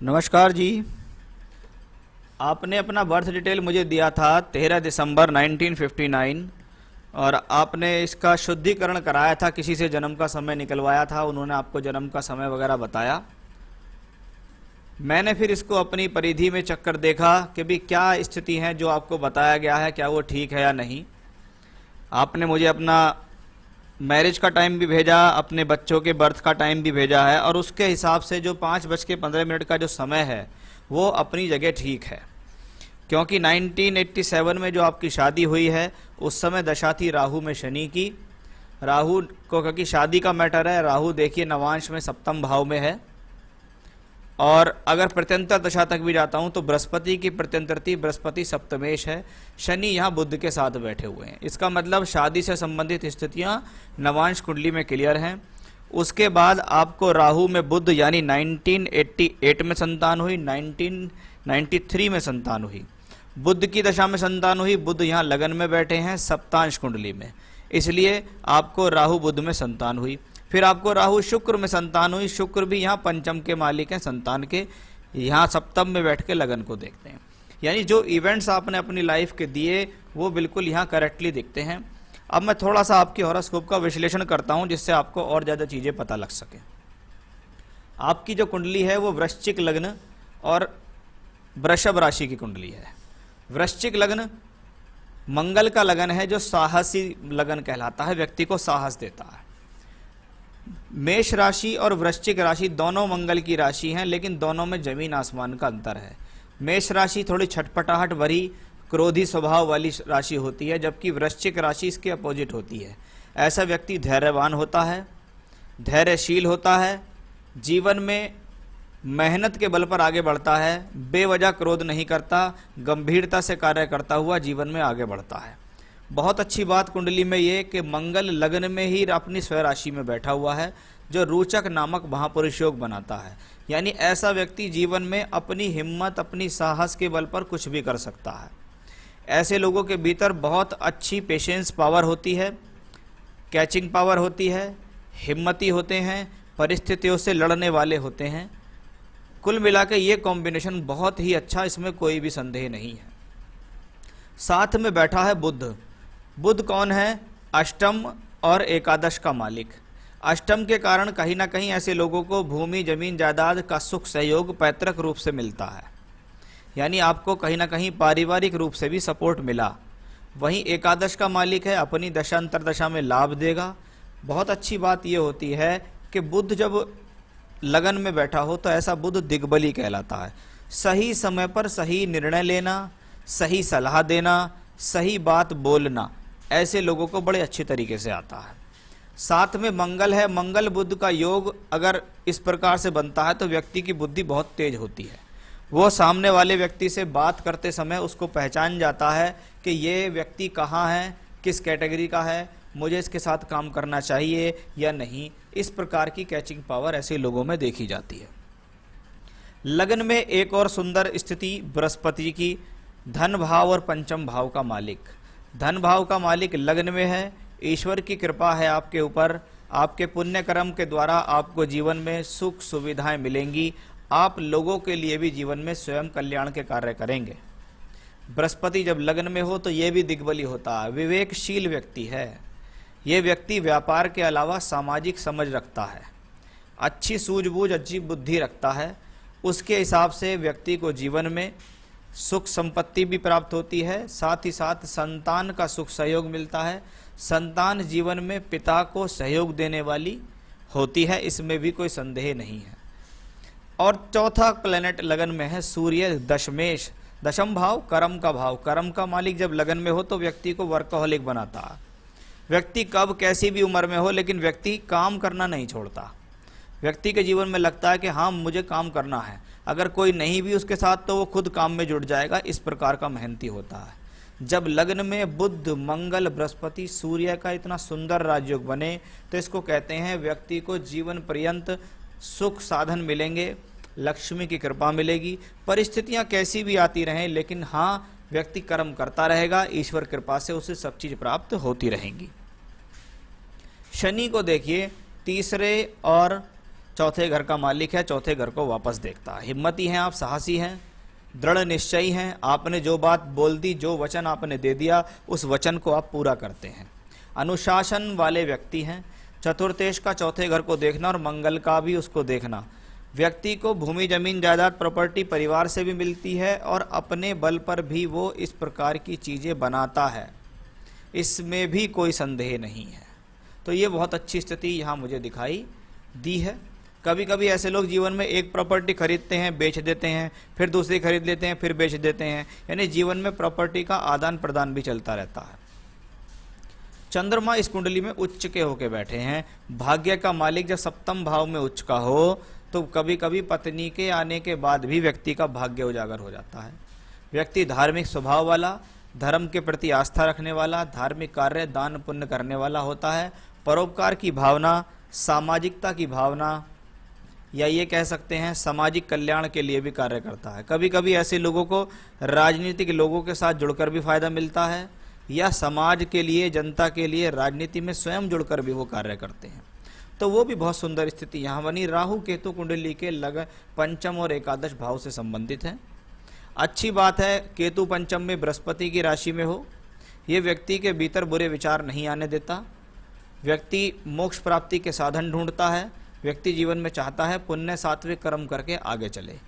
नमस्कार जी। आपने अपना बर्थ डिटेल मुझे दिया था 13 दिसंबर 1959 और आपने इसका शुद्धिकरण कराया था, किसी से जन्म का समय निकलवाया था, उन्होंने आपको जन्म का समय वगैरह बताया। मैंने फिर इसको अपनी परिधि में चक्कर देखा कि भी क्या स्थिति है, जो आपको बताया गया है क्या वो ठीक है या नहीं। आपने मुझे अपना मैरिज का टाइम भी भेजा, अपने बच्चों के बर्थ का टाइम भी भेजा है और उसके हिसाब से जो 5:15 का जो समय है वो अपनी जगह ठीक है, क्योंकि 1987 में जो आपकी शादी हुई है उस समय दशा थी राहु में शनि की। राहु को, क्योंकि शादी का मैटर है, राहु देखिए नवांश में सप्तम भाव में है। और अगर प्रत्यंतर दशा तक भी जाता हूं तो बृहस्पति की प्रत्यंतर थी, बृहस्पति सप्तमेश है, शनि यहाँ बुध के साथ बैठे हुए हैं। इसका मतलब शादी से संबंधित स्थितियां नवांश कुंडली में क्लियर हैं। उसके बाद आपको राहु में बुध यानी 1988 में संतान हुई, 1993 में संतान हुई, बुध की दशा में संतान हुई। बुध यहाँ लगन में बैठे हैं सप्तांश कुंडली में, इसलिए आपको राहु बुध में संतान हुई। फिर आपको राहु शुक्र में संतान हुई, शुक्र भी यहाँ पंचम के मालिक हैं संतान के, यहाँ सप्तम में बैठ के लगन को देखते हैं। यानी जो इवेंट्स आपने अपनी लाइफ के दिए वो बिल्कुल यहाँ करेक्टली दिखते हैं। अब मैं थोड़ा सा आपकी हॉरोस्कोप का विश्लेषण करता हूँ जिससे आपको और ज़्यादा चीज़ें पता लग सके। आपकी जो कुंडली है वो वृश्चिक लग्न और वृषभ राशि की कुंडली है। वृश्चिक लग्न मंगल का लगन है जो साहसी लगन कहलाता है, व्यक्ति को साहस देता है। मेष राशि और वृश्चिक राशि दोनों मंगल की राशि हैं, लेकिन दोनों में जमीन आसमान का अंतर है। मेष राशि थोड़ी छटपटाहट भरी क्रोधी स्वभाव वाली राशि होती है, जबकि वृश्चिक राशि इसके अपोजिट होती है। ऐसा व्यक्ति धैर्यवान होता है, धैर्यशील होता है, जीवन में मेहनत के बल पर आगे बढ़ता है, बेवजह क्रोध नहीं करता, गंभीरता से कार्य करता हुआ जीवन में आगे बढ़ता है। बहुत अच्छी बात कुंडली में ये कि मंगल लगन में ही अपनी स्वयं राशि में बैठा हुआ है, जो रोचक नामक महापुरुष योग बनाता है। यानी ऐसा व्यक्ति जीवन में अपनी हिम्मत, अपनी साहस के बल पर कुछ भी कर सकता है। ऐसे लोगों के भीतर बहुत अच्छी पेशेंस पावर होती है, कैचिंग पावर होती है, हिम्मती होते हैं, परिस्थितियों से लड़ने वाले होते हैं। कुल मिला के ये कॉम्बिनेशन बहुत ही अच्छा, इसमें कोई भी संदेह नहीं है। साथ में बैठा है बुध। बुध कौन है? अष्टम और एकादश का मालिक। अष्टम के कारण कहीं ना कहीं ऐसे लोगों को भूमि, जमीन, जायदाद का सुख सहयोग पैतृक रूप से मिलता है, यानी आपको कहीं ना कहीं पारिवारिक रूप से भी सपोर्ट मिला। वहीं एकादश का मालिक है, अपनी दशा अंतरदशा में लाभ देगा। बहुत अच्छी बात यह होती है कि बुध जब लगन में बैठा हो तो ऐसा बुध दिग्बली कहलाता है। सही समय पर सही निर्णय लेना, सही सलाह देना, सही बात बोलना, ऐसे लोगों को बड़े अच्छे तरीके से आता है। साथ में मंगल है, मंगल बुध का योग अगर इस प्रकार से बनता है तो व्यक्ति की बुद्धि बहुत तेज होती है। वो सामने वाले व्यक्ति से बात करते समय उसको पहचान जाता है कि ये व्यक्ति कहाँ है, किस कैटेगरी का है, मुझे इसके साथ काम करना चाहिए या नहीं। इस प्रकार की कैचिंग पावर ऐसे लोगों में देखी जाती है। लगन में एक और सुंदर स्थिति बृहस्पति की, धन भाव और पंचम भाव का मालिक। धन भाव का मालिक लगन में है। ईश्वर की कृपा है आपके ऊपर, आपके पुण्य कर्म के द्वारा आपको जीवन में सुख सुविधाएं मिलेंगी। आप लोगों के लिए भी जीवन में स्वयं कल्याण के कार्य करेंगे। बृहस्पति जब लगन में हो तो ये भी दिग्बली होता है, विवेकशील व्यक्ति है। ये व्यक्ति व्यापार के अलावा सामाजिक समझ रखता है, अच्छी सूझबूझ, अच्छी बुद्धि रखता है। उसके हिसाब से व्यक्ति को जीवन में सुख संपत्ति भी प्राप्त होती है, साथ ही साथ संतान का सुख सहयोग मिलता है। संतान जीवन में पिता को सहयोग देने वाली होती है, इसमें भी कोई संदेह नहीं है। और चौथा प्लेनेट लगन में है सूर्य, दशमेश, दशम भाव, कर्म का भाव। कर्म का मालिक जब लगन में हो तो व्यक्ति को वर्कहोलिक बनाता है। व्यक्ति कब कैसी भी उम्र में हो लेकिन व्यक्ति काम करना नहीं छोड़ता। व्यक्ति के जीवन में लगता है कि हाँ मुझे काम करना है, अगर कोई नहीं भी उसके साथ तो वो खुद काम में जुट जाएगा। इस प्रकार का मेहनती होता है। जब लग्न में बुध, मंगल, बृहस्पति, सूर्य का इतना सुंदर राजयोग बने तो इसको कहते हैं व्यक्ति को जीवन पर्यंत सुख साधन मिलेंगे, लक्ष्मी की कृपा मिलेगी। परिस्थितियां कैसी भी आती रहें लेकिन हाँ व्यक्ति कर्म करता रहेगा, ईश्वर कृपा से उसे सब चीज प्राप्त होती रहेंगी। शनि को देखिए, तीसरे और चौथे घर का मालिक है, चौथे घर को वापस देखता है। हिम्मती हैं आप, साहसी हैं, दृढ़ निश्चयी हैं, आपने जो बात बोल दी, जो वचन आपने दे दिया, उस वचन को आप पूरा करते हैं। अनुशासन वाले व्यक्ति हैं। चतुर्थेश का चौथे घर को देखना और मंगल का भी उसको देखना। व्यक्ति को भूमि जमीन जायदाद प्रॉपर्टी परिवार से भी मिलती है और अपने बल पर भी वो इस प्रकार की चीज़ें बनाता है, इसमें भी कोई संदेह नहीं है। तो ये बहुत अच्छी स्थिति यहाँ मुझे दिखाई दी है। कभी कभी ऐसे लोग जीवन में एक प्रॉपर्टी खरीदते हैं, बेच देते हैं, फिर दूसरी खरीद लेते हैं, फिर बेच देते हैं, यानी जीवन में प्रॉपर्टी का आदान प्रदान भी चलता रहता है। चंद्रमा इस कुंडली में उच्च के होके बैठे हैं। भाग्य का मालिक जब सप्तम भाव में उच्च का हो तो कभी कभी पत्नी के आने के बाद भी व्यक्ति का भाग्य उजागर हो जाता है। व्यक्ति धार्मिक स्वभाव वाला, धर्म के प्रति आस्था रखने वाला, धार्मिक कार्य दान पुण्य करने वाला होता है। परोपकार की भावना, सामाजिकता की भावना, या ये कह सकते हैं सामाजिक कल्याण के लिए भी कार्य करता है। कभी कभी ऐसे लोगों को राजनीतिक लोगों के साथ जुड़कर भी फायदा मिलता है, या समाज के लिए, जनता के लिए राजनीति में स्वयं जुड़कर भी वो कार्य करते हैं। तो वो भी बहुत सुंदर स्थिति यहाँ बनी। राहु केतु कुंडली के लगन पंचम और एकादश भाव से संबंधित है। अच्छी बात है केतु पंचम में बृहस्पति की राशि में हो। ये व्यक्ति के भीतर बुरे विचार नहीं आने देता। व्यक्ति मोक्ष प्राप्ति के साधन ढूंढता है। व्यक्ति जीवन में चाहता है पुण्य सात्विक कर्म करके आगे चले।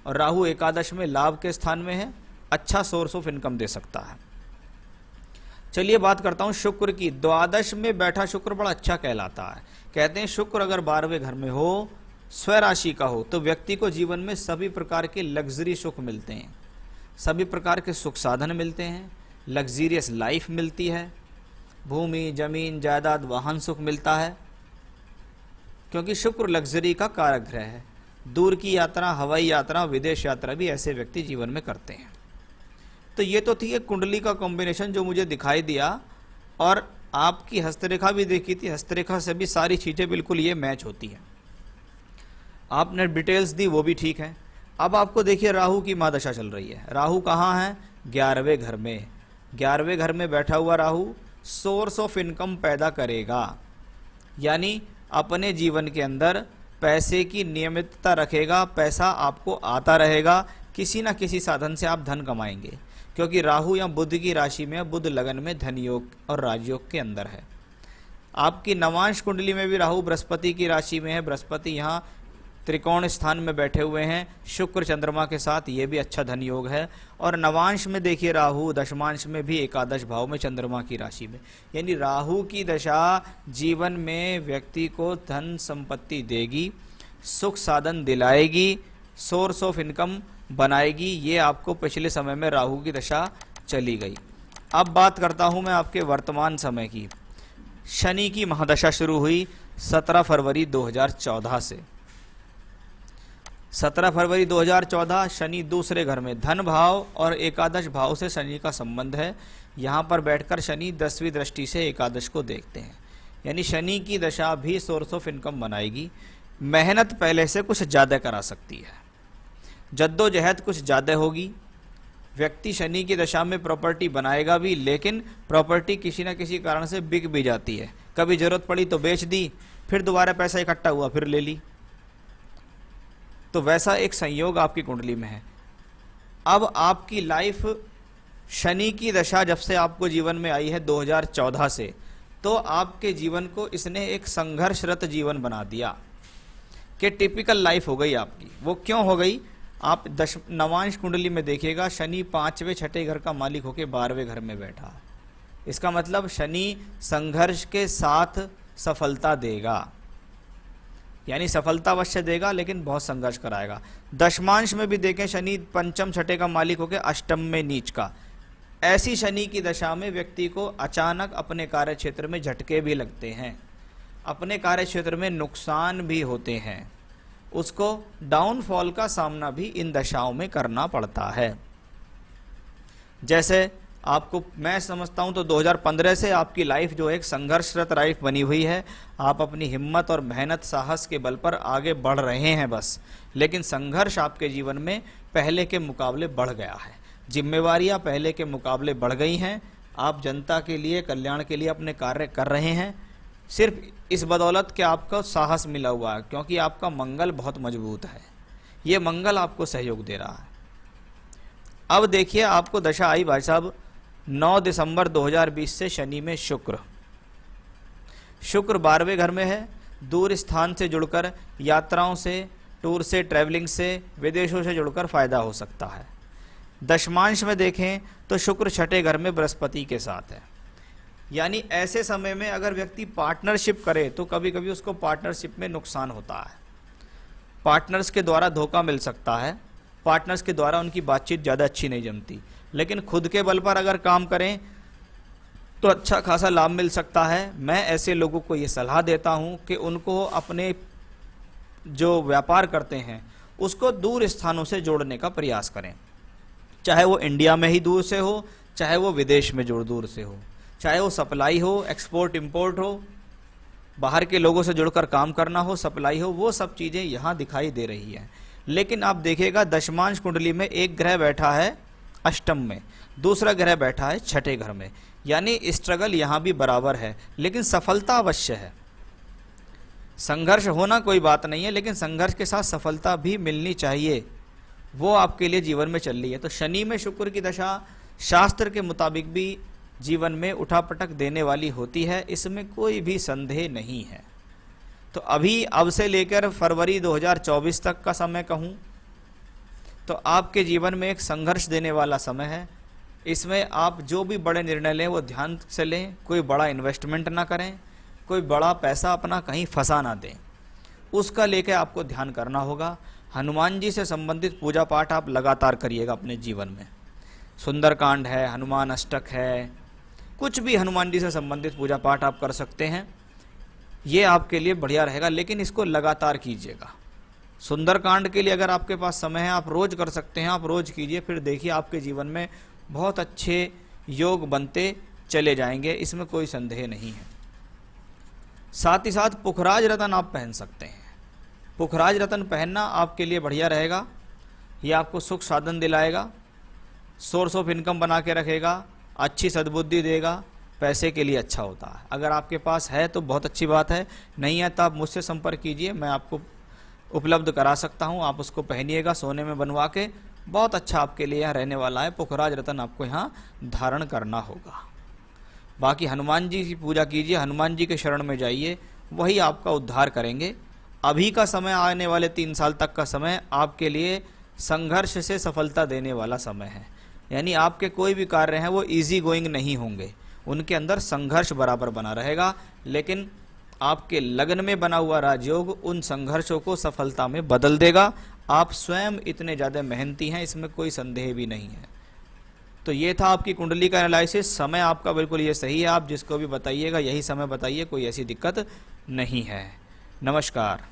और राहु एकादश में लाभ के स्थान में है, अच्छा सोर्स ऑफ इनकम दे सकता है। चलिए बात करता हूँ शुक्र की। द्वादश में बैठा शुक्र बड़ा अच्छा कहलाता है। कहते हैं शुक्र अगर 12वें घर में हो, स्वराशि का हो, तो व्यक्ति को जीवन में सभी प्रकार के लग्जरी सुख मिलते हैं, सभी प्रकार के सुख साधन मिलते हैं, लग्जीरियस लाइफ मिलती है, भूमि जमीन जायदाद वाहन सुख मिलता है, क्योंकि शुक्र लग्जरी का कारक ग्रह है। दूर की यात्रा, हवाई यात्रा, विदेश यात्रा भी ऐसे व्यक्ति जीवन में करते हैं। तो ये तो थी एक कुंडली का कॉम्बिनेशन जो मुझे दिखाई दिया, और आपकी हस्तरेखा भी देखी थी। हस्तरेखा से भी सारी चीज़ें बिल्कुल ये मैच होती हैं। आपने डिटेल्स दी वो भी ठीक है। अब आपको देखिए राहु की महादशा चल रही है। राहु कहाँ है? 11वें घर में। 11वें घर में बैठा हुआ राहु सोर्स ऑफ इनकम पैदा करेगा, यानी अपने जीवन के अंदर पैसे की नियमितता रखेगा। पैसा आपको आता रहेगा, किसी ना किसी साधन से आप धन कमाएंगे, क्योंकि राहु या बुध की राशि में, बुध लगन में धन योग और राजयोग के अंदर है। आपकी नवांश कुंडली में भी राहु बृहस्पति की राशि में है। बृहस्पति यहाँ त्रिकोण स्थान में बैठे हुए हैं शुक्र चंद्रमा के साथ, ये भी अच्छा धन योग है। और नवांश में देखिए राहु, दशमांश में भी एकादश भाव में चंद्रमा की राशि में, यानी राहु की दशा जीवन में व्यक्ति को धन संपत्ति देगी, सुख साधन दिलाएगी, सोर्स ऑफ इनकम बनाएगी। ये आपको पिछले समय में राहु की दशा चली गई। अब बात करता हूँ मैं आपके वर्तमान समय की। शनि की महादशा शुरू हुई 17 फरवरी 2014 से। 17 फरवरी 2014 शनि दूसरे घर में, धन भाव और एकादश भाव से शनि का संबंध है। यहाँ पर बैठकर शनि 10वीं दृष्टि से एकादश को देखते हैं, यानी शनि की दशा भी सोर्स ऑफ इनकम बनाएगी। मेहनत पहले से कुछ ज़्यादा करा सकती है, जद्दोजहद कुछ ज़्यादा होगी। व्यक्ति शनि की दशा में प्रॉपर्टी बनाएगा भी, लेकिन प्रॉपर्टी किसी न किसी कारण से बिक भी जाती है। कभी ज़रूरत पड़ी तो बेच दी, फिर दोबारा पैसा इकट्ठा हुआ फिर ले ली। तो वैसा एक संयोग आपकी कुंडली में है। अब आपकी लाइफ शनि की दशा जब से आपको जीवन में आई है 2014 से, तो आपके जीवन को इसने एक संघर्षरत जीवन बना दिया कि टिपिकल लाइफ हो गई आपकी। वो क्यों हो गई? आप नवांश कुंडली में देखिएगा, शनि 5वें 6ठे घर का मालिक होकर 12वें घर में बैठा। इसका मतलब शनि संघर्ष के साथ सफलता देगा, यानी सफलता अवश्य देगा लेकिन बहुत संघर्ष कराएगा। दशमांश में भी देखें शनि पंचम छठे का मालिक होकर अष्टम में नीच का। ऐसी शनि की दशा में व्यक्ति को अचानक अपने कार्य क्षेत्र में झटके भी लगते हैं, अपने कार्य क्षेत्र में नुकसान भी होते हैं, उसको डाउनफॉल का सामना भी इन दशाओं में करना पड़ता है। जैसे आपको मैं समझता हूं तो 2015 से आपकी लाइफ जो एक संघर्षरत लाइफ बनी हुई है। आप अपनी हिम्मत और मेहनत साहस के बल पर आगे बढ़ रहे हैं बस, लेकिन संघर्ष आपके जीवन में पहले के मुकाबले बढ़ गया है। जिम्मेवारियां पहले के मुकाबले बढ़ गई हैं। आप जनता के लिए, कल्याण के लिए अपने कार्य कर रहे हैं। सिर्फ इस बदौलत कि आपको साहस मिला हुआ है, क्योंकि आपका मंगल बहुत मजबूत है, ये मंगल आपको सहयोग दे रहा है। अब देखिए आपको दशा आई भाई साहब 9 दिसंबर 2020 से शनि में शुक्र 12वें घर में है। दूर स्थान से जुड़कर, यात्राओं से, टूर से, ट्रैवलिंग से, विदेशों से जुड़कर फायदा हो सकता है। दशमांश में देखें तो शुक्र छठे घर में बृहस्पति के साथ है, यानी ऐसे समय में अगर व्यक्ति पार्टनरशिप करे तो कभी कभी उसको पार्टनरशिप में नुकसान होता है। पार्टनर्स के द्वारा धोखा मिल सकता है, पार्टनर्स के द्वारा उनकी बातचीत ज़्यादा अच्छी नहीं जमती, लेकिन खुद के बल पर अगर काम करें तो अच्छा खासा लाभ मिल सकता है। मैं ऐसे लोगों को ये सलाह देता हूँ कि उनको अपने जो व्यापार करते हैं उसको दूर स्थानों से जोड़ने का प्रयास करें, चाहे वो इंडिया में ही दूर से हो, चाहे वो विदेश में दूर से हो, चाहे वो सप्लाई हो, एक्सपोर्ट इंपोर्ट हो, बाहर के लोगों से जुड़कर काम करना हो, सप्लाई हो, वो सब चीज़ें यहाँ दिखाई दे रही हैं। लेकिन आप देखिएगा दशमांश कुंडली में एक ग्रह बैठा है अष्टम में, दूसरा ग्रह बैठा है छठे घर में, यानी स्ट्रगल यहाँ भी बराबर है, लेकिन सफलता अवश्य है। संघर्ष होना कोई बात नहीं है, लेकिन संघर्ष के साथ सफलता भी मिलनी चाहिए, वो आपके लिए जीवन में चल रही है। तो शनि में शुक्र की दशा शास्त्र के मुताबिक भी जीवन में उठापटक देने वाली होती है, इसमें कोई भी संदेह नहीं है। तो अभी अब से लेकर फरवरी 2024 तक का समय कहूँ तो आपके जीवन में एक संघर्ष देने वाला समय है। इसमें आप जो भी बड़े निर्णय लें वो ध्यान से लें, कोई बड़ा इन्वेस्टमेंट ना करें, कोई बड़ा पैसा अपना कहीं फंसा ना दें, उसका लेकर आपको ध्यान करना होगा। हनुमान जी से संबंधित पूजा पाठ आप लगातार करिएगा अपने जीवन में। सुंदरकांड है, हनुमान अष्टक है, कुछ भी हनुमान जी से संबंधित पूजा पाठ आप कर सकते हैं, ये आपके लिए बढ़िया रहेगा, लेकिन इसको लगातार कीजिएगा। सुंदरकांड के लिए अगर आपके पास समय है आप रोज कर सकते हैं, आप रोज कीजिए, फिर देखिए आपके जीवन में बहुत अच्छे योग बनते चले जाएंगे, इसमें कोई संदेह नहीं है। साथ ही साथ पुखराज रतन आप पहन सकते हैं। पुखराज रतन पहनना आपके लिए बढ़िया रहेगा, ये आपको सुख साधन दिलाएगा, सोर्स ऑफ इनकम बना के रखेगा, अच्छी सद्बुद्धि देगा, पैसे के लिए अच्छा होता है। अगर आपके पास है तो बहुत अच्छी बात है, नहीं है तो आप मुझसे संपर्क कीजिए, मैं आपको उपलब्ध करा सकता हूं। आप उसको पहनिएगा सोने में बनवा के, बहुत अच्छा आपके लिए यहाँ रहने वाला है। पुखराज रतन आपको यहाँ धारण करना होगा। बाकी हनुमान जी की पूजा कीजिए, हनुमान जी के शरण में जाइए, वही आपका उद्धार करेंगे। अभी का समय, आने वाले 3 साल तक का समय आपके लिए संघर्ष से सफलता देने वाला समय है, यानी आपके कोई भी कार्य हैं वो इजी गोइंग नहीं होंगे, उनके अंदर संघर्ष बराबर बना रहेगा। लेकिन आपके लग्न में बना हुआ राजयोग उन संघर्षों को सफलता में बदल देगा। आप स्वयं इतने ज़्यादा मेहनती हैं, इसमें कोई संदेह भी नहीं है। तो ये था आपकी कुंडली का एनालिसिस। समय आपका बिल्कुल ये सही है, आप जिसको भी बताइएगा यही समय बताइए, कोई ऐसी दिक्कत नहीं है। नमस्कार।